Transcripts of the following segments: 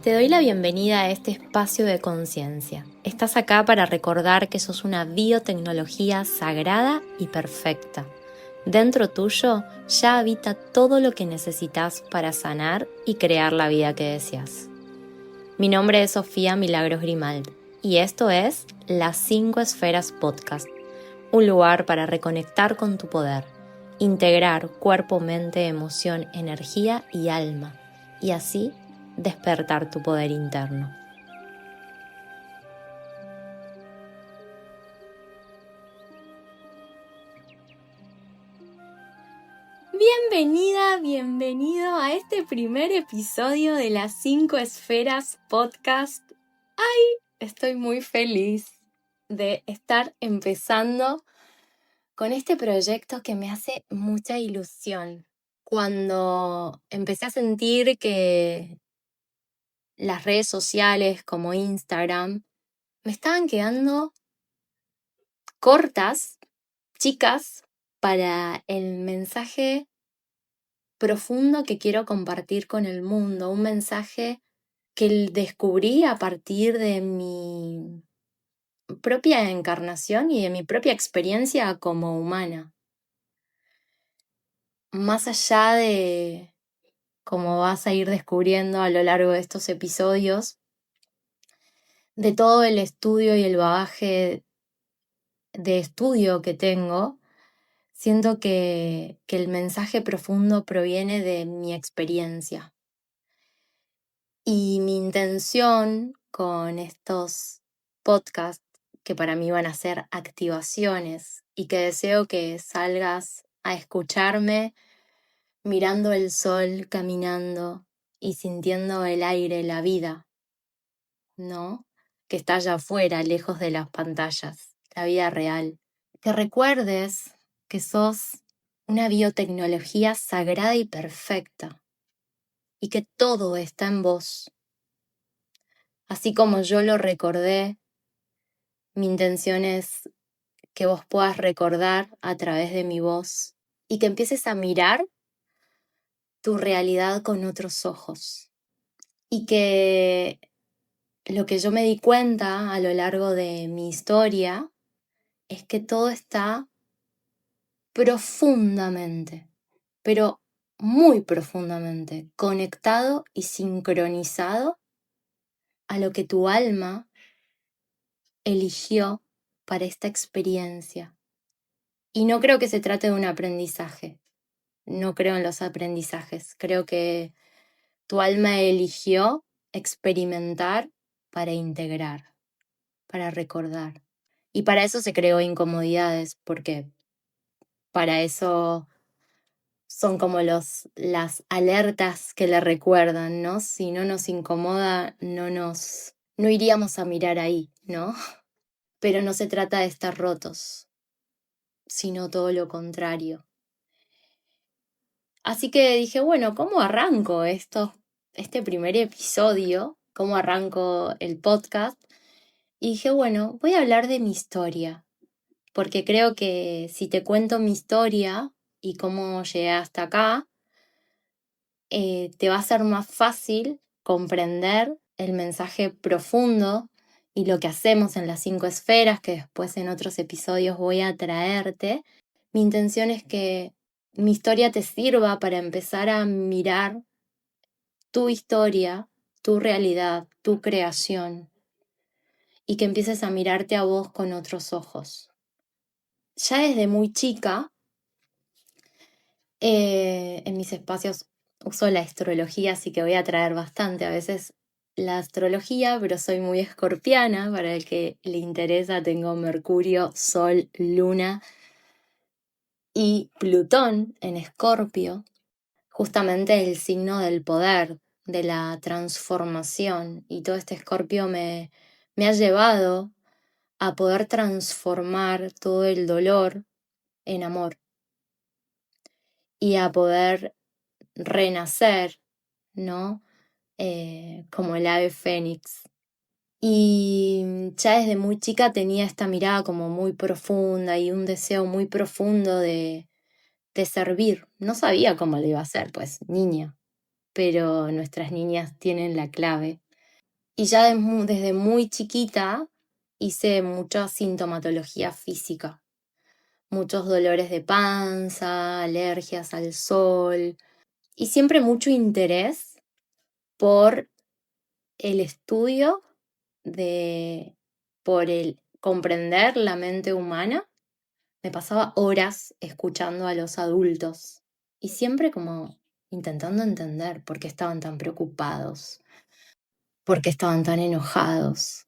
Te doy la bienvenida a este espacio de conciencia. Estás acá para recordar que sos una biotecnología sagrada y perfecta. Dentro tuyo ya habita todo lo que necesitas para sanar y crear la vida que deseas. Mi nombre es Sofía Milagros Grimald y esto es Las 5 Esferas Podcast, un lugar para reconectar con tu poder, integrar cuerpo, mente, emoción, energía y alma, y así despertar tu poder interno. Bienvenida, bienvenido a este primer episodio de las 5 Esferas Podcast. Estoy muy feliz de estar empezando con este proyecto que me hace mucha ilusión. Cuando empecé a sentir que las redes sociales como Instagram me estaban quedando cortas, chicas, para el mensaje profundo que quiero compartir con el mundo, un mensaje que descubrí a partir de mi propia encarnación y de mi propia experiencia como humana. Más allá de, como vas a ir descubriendo a lo largo de estos episodios, de todo el estudio y el bagaje de estudio que tengo, siento que el mensaje profundo proviene de mi experiencia. Y mi intención con estos podcasts, que para mí van a ser activaciones y que deseo que salgas a escucharme mirando el sol, caminando y sintiendo el aire, la vida, ¿no? Que está allá afuera, lejos de las pantallas, la vida real. Que recuerdes que sos una biotecnología sagrada y perfecta y que todo está en vos. Así como yo lo recordé, mi intención es que vos puedas recordar a través de mi voz y que empieces a mirar tu realidad con otros ojos. Y que lo que yo me di cuenta a lo largo de mi historia es que todo está profundamente, pero muy profundamente conectado y sincronizado a lo que tu alma eligió para esta experiencia. Y no creo que se trate de un aprendizaje, no creo en los aprendizajes, creo que tu alma eligió experimentar para integrar, para recordar. Y para eso se creó incomodidades, porque para eso son como las alertas que le recuerdan, ¿no? Si no nos incomoda, no iríamos a mirar ahí, ¿no? Pero no se trata de estar rotos, sino todo lo contrario. Así que dije, bueno, ¿cómo arranco este primer episodio? ¿Cómo arranco el podcast? Y dije, bueno, voy a hablar de mi historia, porque creo que si te cuento mi historia y cómo llegué hasta acá, te va a ser más fácil comprender el mensaje profundo y lo que hacemos en las 5 esferas, que después en otros episodios voy a traerte. Mi intención es que mi historia te sirva para empezar a mirar tu historia, tu realidad, tu creación, y que empieces a mirarte a vos con otros ojos. Ya desde muy chica, en mis espacios uso la astrología, así que voy a traer bastante a veces la astrología, pero soy muy escorpiana. Para el que le interesa, tengo Mercurio, Sol, Luna y Plutón en Escorpio, justamente el signo del poder, de la transformación. Y todo este Escorpio me ha llevado a poder transformar todo el dolor en amor y a poder renacer, ¿no? Como el ave fénix. Y ya desde muy chica tenía esta mirada como muy profunda y un deseo muy profundo de servir. No sabía cómo lo iba a hacer, pues niña, pero nuestras niñas tienen la clave Y ya desde muy chiquita hice mucha sintomatología física, muchos dolores de panza, alergias al sol y siempre mucho interés por el estudio de, por el comprender la mente humana. Me pasaba horas escuchando a los adultos y siempre como intentando entender por qué estaban tan preocupados, por qué estaban tan enojados.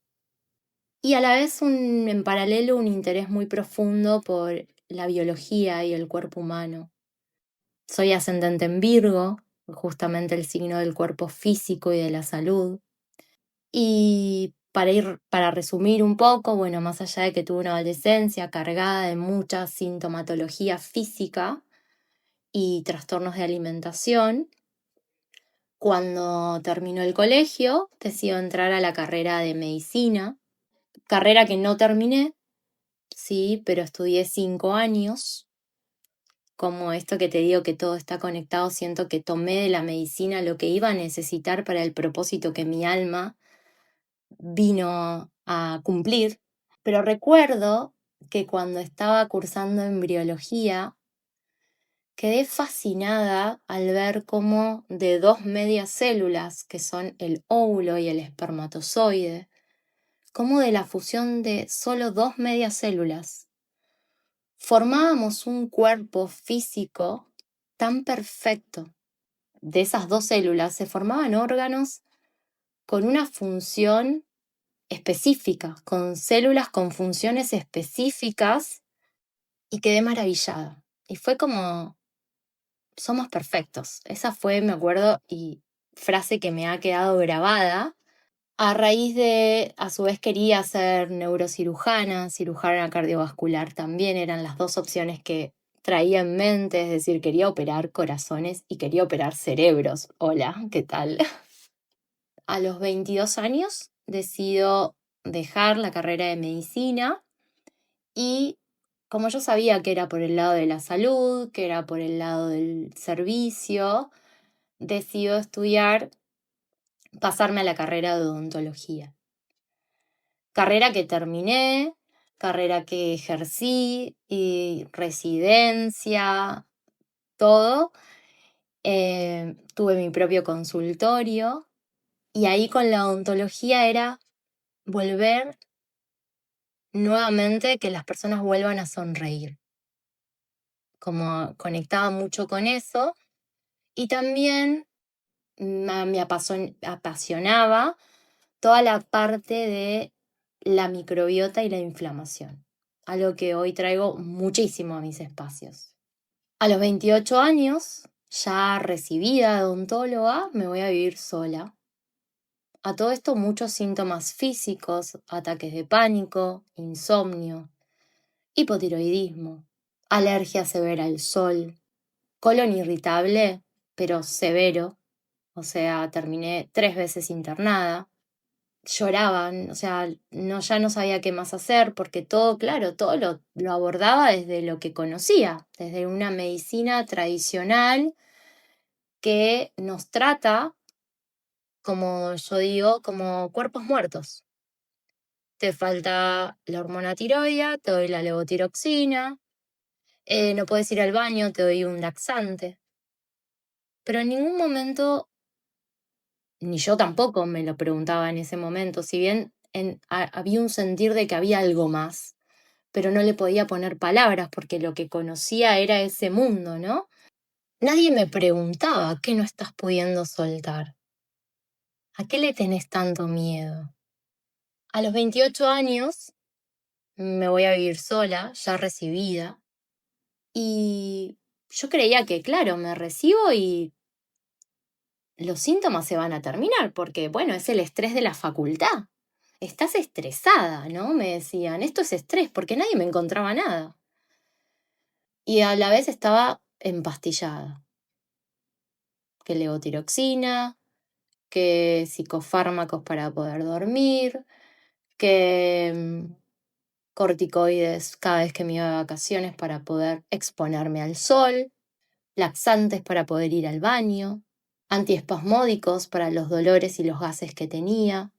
Y a la vez en paralelo un interés muy profundo por la biología y el cuerpo humano. Soy ascendente en Virgo, justamente el signo del cuerpo físico y de la salud. Y para resumir un poco, bueno, más allá de que tuve una adolescencia cargada de mucha sintomatología física y trastornos de alimentación, cuando terminó el colegio decido entrar a la carrera de medicina, carrera que no terminé, sí, pero estudié 5 años. Como esto que te digo que todo está conectado, siento que tomé de la medicina lo que iba a necesitar para el propósito que mi alma vino a cumplir. Pero recuerdo que cuando estaba cursando embriología, quedé fascinada al ver cómo de dos medias células, que son el óvulo y el espermatozoide, cómo de la fusión de solo dos medias células formábamos un cuerpo físico tan perfecto. De esas dos células se formaban órganos con una función específica, con células con funciones específicas, y quedé maravillada. Y fue como, somos perfectos. Esa fue, me acuerdo, y frase que me ha quedado grabada. A raíz de, a su vez quería ser neurocirujana, cirujana cardiovascular también, eran las dos opciones que traía en mente, es decir, quería operar corazones y quería operar cerebros. Hola, ¿qué tal? A los 22 años decido dejar la carrera de medicina y como yo sabía que era por el lado de la salud, que era por el lado del servicio, decido estudiar, pasarme a la carrera de odontología. Carrera que terminé, carrera que ejercí y residencia, todo. Tuve mi propio consultorio y ahí con la odontología era volver nuevamente que las personas vuelvan a sonreír. Como conectaba mucho con eso y también me apasionaba toda la parte de la microbiota y la inflamación, algo que hoy traigo muchísimo a mis espacios. A los 28 años, ya recibida de odontóloga, me voy a vivir sola. A todo esto muchos síntomas físicos, ataques de pánico, insomnio, hipotiroidismo, alergia severa al sol, colon irritable, pero severo, o sea, terminé 3 veces internada. Lloraban, o sea, no, ya no sabía qué más hacer porque todo, claro, todo lo abordaba desde lo que conocía, desde una medicina tradicional que nos trata, como yo digo, como cuerpos muertos. Te falta la hormona tiroidea, te doy la levotiroxina, no puedes ir al baño, te doy un laxante. Pero en ningún momento, ni yo tampoco me lo preguntaba en ese momento, si bien había un sentir de que había algo más, pero no le podía poner palabras porque lo que conocía era ese mundo, ¿no? Nadie me preguntaba qué no estás pudiendo soltar, a qué le tenés tanto miedo. A los 28 años me voy a vivir sola, ya recibida, y yo creía que, claro, me recibo y los síntomas se van a terminar, porque, bueno, es el estrés de la facultad. Estás estresada, ¿no? Me decían, esto es estrés, porque nadie me encontraba nada. Y a la vez estaba empastillada. Que levotiroxina, que psicofármacos para poder dormir, que corticoides cada vez que me iba de vacaciones para poder exponerme al sol, laxantes para poder ir al baño, antiespasmódicos para los dolores y los gases que tenía.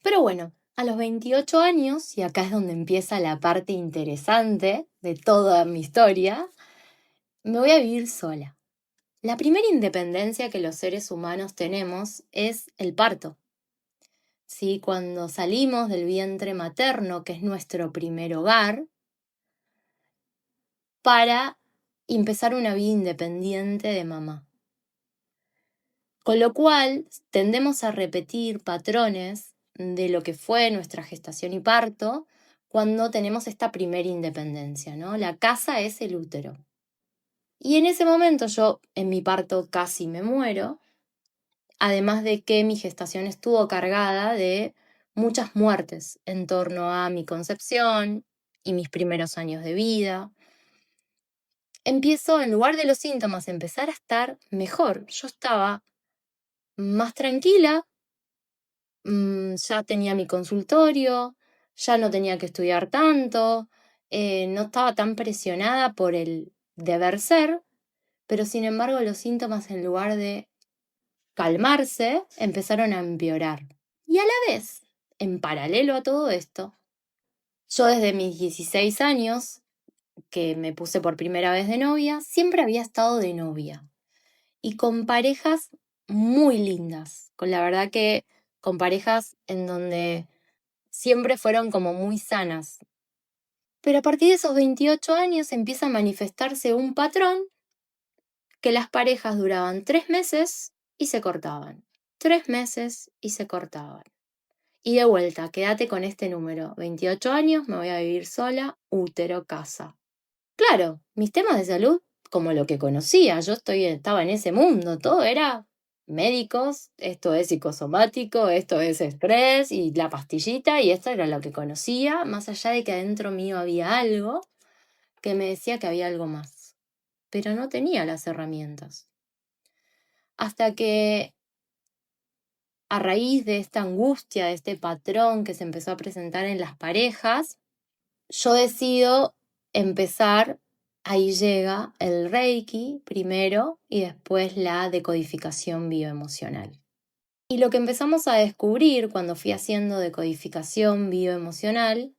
Pero bueno, a los 28 años, y acá es donde empieza la parte interesante de toda mi historia, me voy a vivir sola. La primera independencia que los seres humanos tenemos es el parto. ¿Sí? Cuando salimos del vientre materno, que es nuestro primer hogar, para empezar una vida independiente de mamá. Con lo cual, tendemos a repetir patrones de lo que fue nuestra gestación y parto cuando tenemos esta primera independencia, ¿no? La casa es el útero. Y en ese momento yo, en mi parto, casi me muero, además de que mi gestación estuvo cargada de muchas muertes en torno a mi concepción y mis primeros años de vida. Empiezo, en lugar de los síntomas, a empezar a estar mejor. Yo estaba más tranquila, ya tenía mi consultorio, ya no tenía que estudiar tanto, no estaba tan presionada por el deber ser, pero sin embargo los síntomas, en lugar de calmarse, empezaron a empeorar. Y a la vez, en paralelo a todo esto, yo desde mis 16 años, que me puse por primera vez de novia, siempre había estado de novia. Y con parejas muy lindas, con la verdad que con parejas en donde siempre fueron como muy sanas. Pero a partir de esos 28 años empieza a manifestarse un patrón que las parejas duraban 3 meses y se cortaban. 3 meses y se cortaban. Y de vuelta, quédate con este número. 28 años, me voy a vivir sola, útero, casa. Claro, mis temas de salud, como lo que conocía, estaba en ese mundo, todo era médicos, esto es psicosomático, esto es estrés y la pastillita, y esto era lo que conocía, más allá de que adentro mío había algo que me decía que había algo más, pero no tenía las herramientas. Hasta que a raíz de esta angustia, de este patrón que se empezó a presentar en las parejas, yo decido empezar, ahí llega el Reiki primero y después la decodificación bioemocional. Y lo que empezamos a descubrir cuando fui haciendo decodificación bioemocional,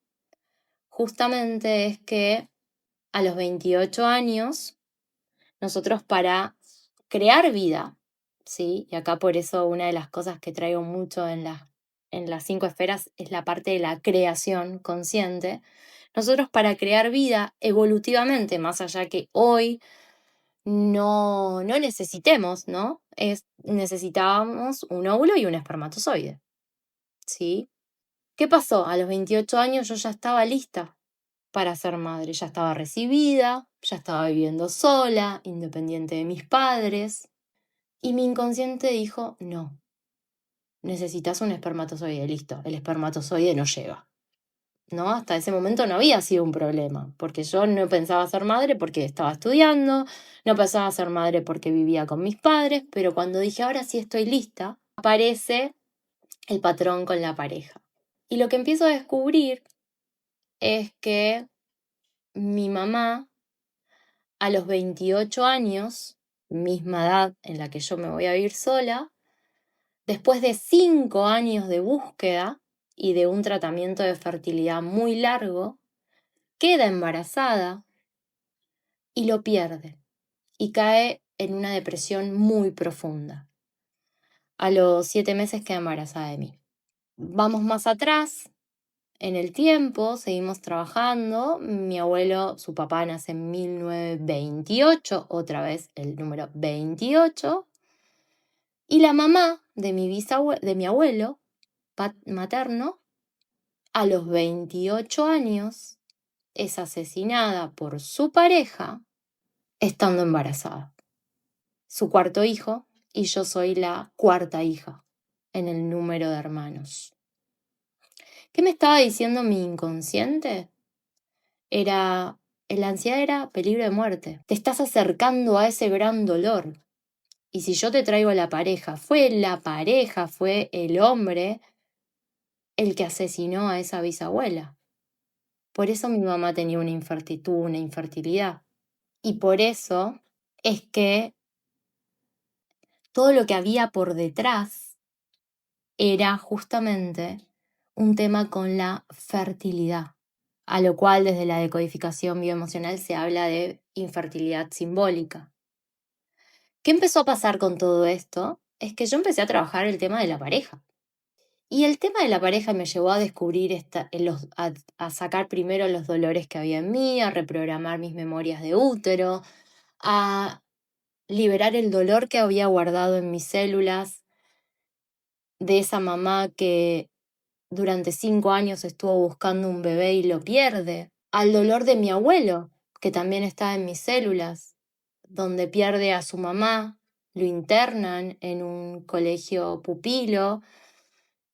justamente es que a los 28 años, nosotros para crear vida, ¿sí? Y acá por eso una de las cosas que traigo mucho en las 5 esferas es la parte de la creación consciente. Nosotros para crear vida evolutivamente, más allá que hoy no necesitemos, ¿no? Necesitábamos un óvulo y un espermatozoide, ¿sí? ¿Qué pasó? A los 28 años yo ya estaba lista para ser madre, ya estaba recibida, ya estaba viviendo sola, independiente de mis padres, y mi inconsciente dijo, no, necesitas un espermatozoide, listo, el espermatozoide no llega. ¿No? Hasta ese momento no había sido un problema, porque yo no pensaba ser madre porque estaba estudiando, no pensaba ser madre porque vivía con mis padres, pero cuando dije ahora sí estoy lista, aparece el patrón con la pareja. Y lo que empiezo a descubrir es que mi mamá, a los 28 años, misma edad en la que yo me voy a vivir sola, después de 5 años de búsqueda y de un tratamiento de fertilidad muy largo, queda embarazada y lo pierde y cae en una depresión muy profunda. A los 7 meses queda embarazada de mí. Vamos más atrás en el tiempo, seguimos trabajando. Mi abuelo, su papá nace en 1928, otra vez el número 28. Y la mamá de mi abuelo materno, a los 28 años, es asesinada por su pareja estando embarazada. Su cuarto hijo, y yo soy la cuarta hija en el número de hermanos. ¿Qué me estaba diciendo mi inconsciente? La ansiedad era peligro de muerte. Te estás acercando a ese gran dolor. Y si yo te traigo la pareja, fue el hombre el que asesinó a esa bisabuela. Por eso mi mamá tenía una infertilidad. Y por eso es que todo lo que había por detrás era justamente un tema con la fertilidad, a lo cual desde la decodificación bioemocional se habla de infertilidad simbólica. ¿Qué empezó a pasar con todo esto? Es que yo empecé a trabajar el tema de la pareja. Y el tema de la pareja me llevó a descubrir, a sacar primero los dolores que había en mí, a reprogramar mis memorias de útero, a liberar el dolor que había guardado en mis células de esa mamá que durante 5 años estuvo buscando un bebé y lo pierde, al dolor de mi abuelo, que también está en mis células, donde pierde a su mamá, lo internan en un colegio pupilo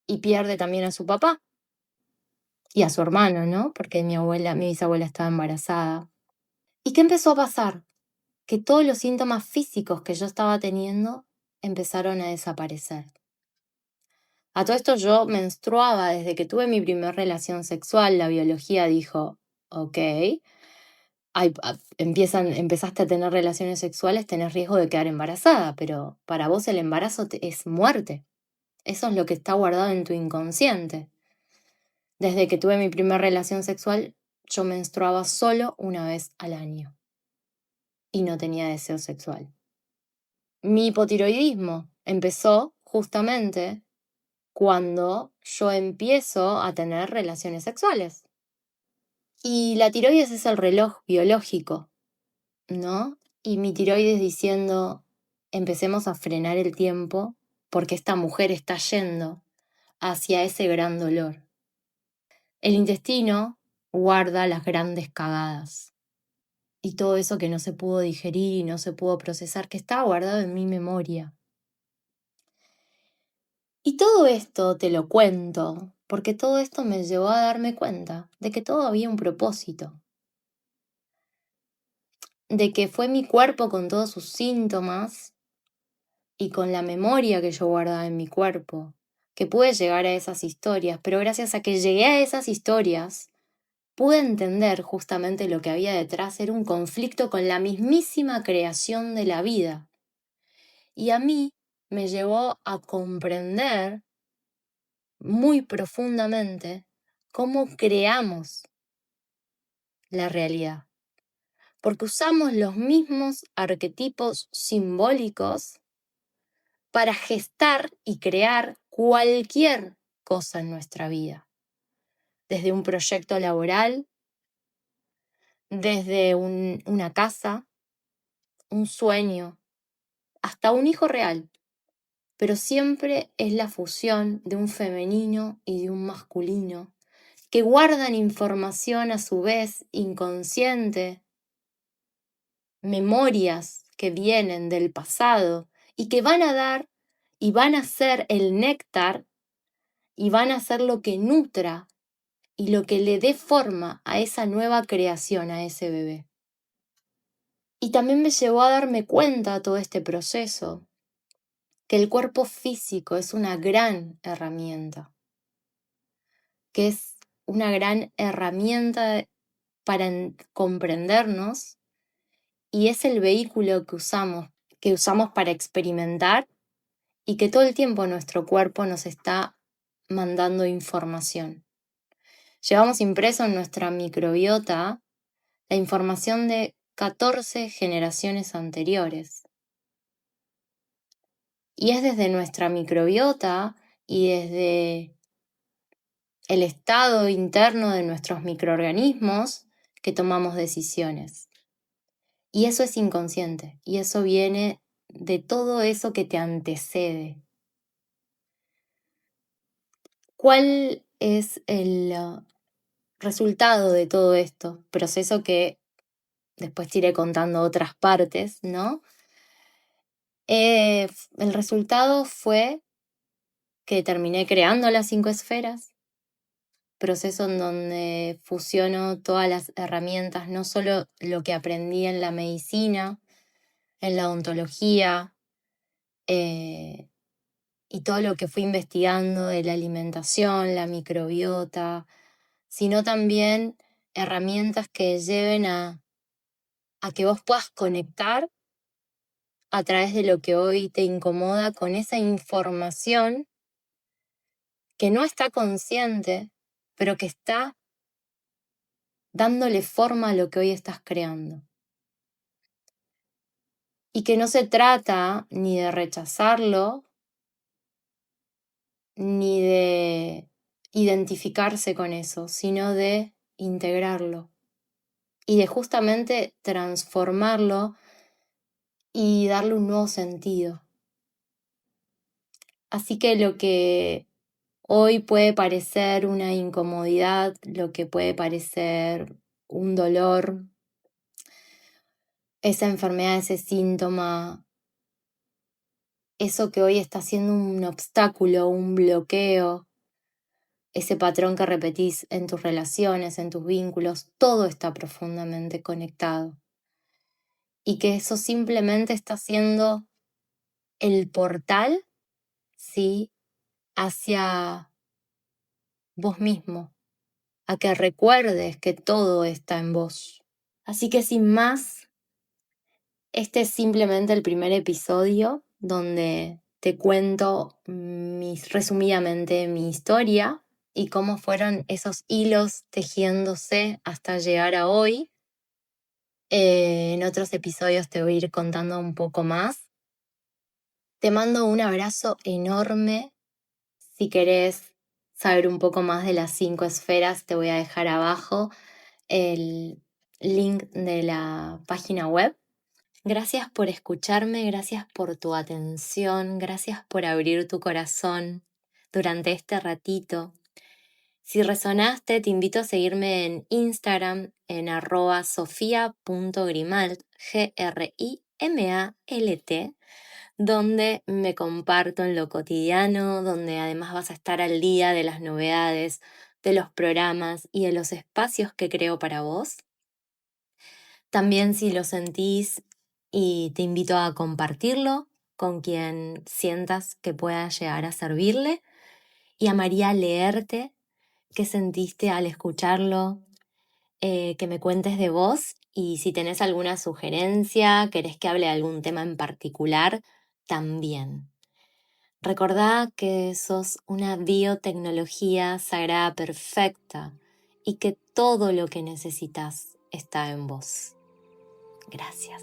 y pierde también a su papá y a su hermano, ¿no? Porque mi bisabuela estaba embarazada. ¿Y qué empezó a pasar? Que todos los síntomas físicos que yo estaba teniendo empezaron a desaparecer. A todo esto yo menstruaba desde que tuve mi primera relación sexual. La biología dijo, ok, empezaste a tener relaciones sexuales, tenés riesgo de quedar embarazada, pero para vos el embarazo es muerte. Eso es lo que está guardado en tu inconsciente. Desde que tuve mi primera relación sexual, yo menstruaba solo una vez al año y no tenía deseo sexual. Mi hipotiroidismo empezó justamente cuando yo empiezo a tener relaciones sexuales. Y la tiroides es el reloj biológico, ¿no? Y mi tiroides diciendo, empecemos a frenar el tiempo porque esta mujer está yendo hacia ese gran dolor. El intestino guarda las grandes cagadas y todo eso que no se pudo digerir y no se pudo procesar, que estaba guardado en mi memoria. Y todo esto te lo cuento porque todo esto me llevó a darme cuenta de que todo había un propósito, de que fue mi cuerpo con todos sus síntomas y con la memoria que yo guardaba en mi cuerpo, que pude llegar a esas historias, pero gracias a que llegué a esas historias, pude entender justamente lo que había detrás, era un conflicto con la mismísima creación de la vida. Y a mí me llevó a comprender muy profundamente cómo creamos la realidad, porque usamos los mismos arquetipos simbólicos para gestar y crear cualquier cosa en nuestra vida, desde un proyecto laboral, desde una casa, un sueño, hasta un hijo real, pero siempre es la fusión de un femenino y de un masculino que guardan información a su vez inconsciente, memorias que vienen del pasado y que van a dar y van a ser el néctar y van a ser lo que nutra y lo que le dé forma a esa nueva creación, a ese bebé. Y también me llevó a darme cuenta todo este proceso, que el cuerpo físico es una gran herramienta, que es una gran herramienta para comprendernos y es el vehículo que usamos para experimentar y que todo el tiempo nuestro cuerpo nos está mandando información. Llevamos impreso en nuestra microbiota la información de 14 generaciones anteriores. Y es desde nuestra microbiota y desde el estado interno de nuestros microorganismos que tomamos decisiones. Y eso es inconsciente, y eso viene de todo eso que te antecede. ¿Cuál es el resultado de todo esto? Proceso que después te iré contando otras partes, ¿no? El resultado fue que terminé creando las 5 esferas, proceso en donde fusiono todas las herramientas, no solo lo que aprendí en la medicina, en la odontología, y todo lo que fui investigando de la alimentación, la microbiota, sino también herramientas que lleven a que vos puedas conectar a través de lo que hoy te incomoda con esa información que no está consciente, pero que está dándole forma a lo que hoy estás creando. Y que no se trata ni de rechazarlo, ni de identificarse con eso, sino de integrarlo y de justamente transformarlo y darle un nuevo sentido. Así que lo que hoy puede parecer una incomodidad, lo que puede parecer un dolor, esa enfermedad, ese síntoma, eso que hoy está siendo un obstáculo, un bloqueo, ese patrón que repetís en tus relaciones, en tus vínculos, todo está profundamente conectado. Y que eso simplemente está siendo el portal, ¿sí?, hacia vos mismo, a que recuerdes que todo está en vos. Así que sin más, este es simplemente el primer episodio donde te cuento resumidamente mi historia y cómo fueron esos hilos tejiéndose hasta llegar a hoy. En otros episodios te voy a ir contando un poco más. Te mando un abrazo enorme. Si querés saber un poco más de las 5 esferas, te voy a dejar abajo el link de la página web. Gracias por escucharme, gracias por tu atención, gracias por abrir tu corazón durante este ratito. Si resonaste, te invito a seguirme en Instagram en @sofia.grimalt, GRIMALT, donde me comparto en lo cotidiano, donde además vas a estar al día de las novedades, de los programas y de los espacios que creo para vos. También si lo sentís, y te invito a compartirlo con quien sientas que pueda llegar a servirle. Y amaría leerte qué sentiste al escucharlo, que me cuentes de vos y si tenés alguna sugerencia, querés que hable de algún tema en particular, también. Recordá que sos una biotecnología sagrada perfecta y que todo lo que necesitas está en vos. Gracias.